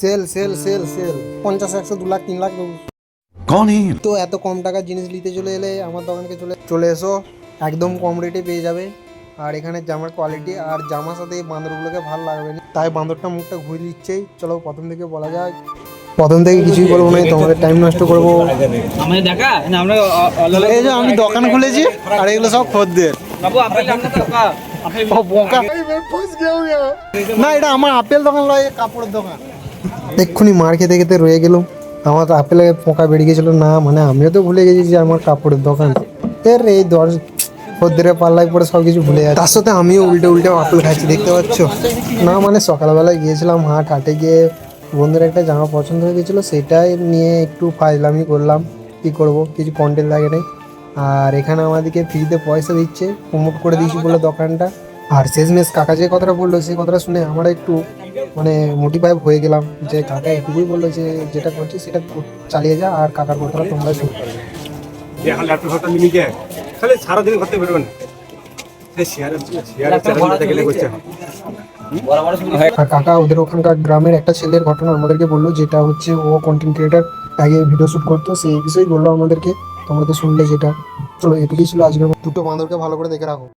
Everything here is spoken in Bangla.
Sell sale sale sale 50, 100, 2 lakh 3 lakh দেবো। कौन है ये? তো এত কম টাকার জিনিস নিতে চলে এলে আমার দোকানকে চলে এসো, একদম কম রেটে পেয়ে যাবে। আর এখানে জামার কোয়ালিটি আর জামার সাথে এই বাঁদরগুলোকে ভালো লাগবে না, তাই বাঁদরটা মুখটা ঘুরে দিচ্ছেই। চলো প্রথম থেকে বলা যাক, প্রথম থেকে কিছুই বলবো না, তোমাদের টাইম নষ্ট করবো। আমাদের দেখা না আমরা এই যে আমি দোকান খুলেছি আর এগুলো সব খদ্দের। বাবু আপেল আমরা টাকা আপেল বোকা না, এটা আমার আপেল দোকান নয়, কাপড়ের দোকান। এক্ষুনি মার খেতে খেতে রয়ে গেল, আমার তো আপেলে পোকা বেরিয়ে গেছিলো না, মানে আমিও তো ভুলে গেছি যে আমার কাপড়ের দোকান। এর এই খদ্দের পাল্লায় পরে সব কিছু ভুলে যায়। তার সাথে আমিও উল্টে উল্টে আপেল খাচ্ছি, দেখতে পাচ্ছ না। মানে সকালবেলায় গিয়েছিলাম হাটে গিয়ে বন্ধুর একটা জামা পছন্দ হয়ে গেছিলো, সেটাই নিয়ে একটু ফাজলামি করলাম। কি করব, কিছু কন্টেন্ট লাগে নাই। আর এখানে আমাদেরকে ফ্রিতে পয়সা দিচ্ছে, প্রমোট করে দিয়েছি বলে দোকানটা। আর শেষমেশ কাকা যে কথাটা বললো সেই কথাটা শুনে আমরা একটু মানে মোটিভাইভ হয়ে গেলাম, যে কাকা এটুকুই বললো যে যেটা করছি সেটা চালিয়ে যা, আর কাকার কথাটা তোমরা শুনতে পারবে। এখন ল্যাপটপ ফটো মিনি গে খালি সারাদিন করতে পারবে না, শেয়ারে চ্যানেল গেলে করছে। আর কাকা ওদের ওখানকার গ্রামের একটা ছেলের ঘটনা আমাদেরকে বললো, যেটা হচ্ছে ও কন্টেন্ট ক্রিয়েটার, আগে ভিডিও শুট করতো, সেই বিষয়ে বললো আমাদেরকে। তোমরা তো শুনলে যেটা। চলো এটুকুই ছিল আজকের। দুটো বাঁদরকে ভালো করে দেখে রাখো।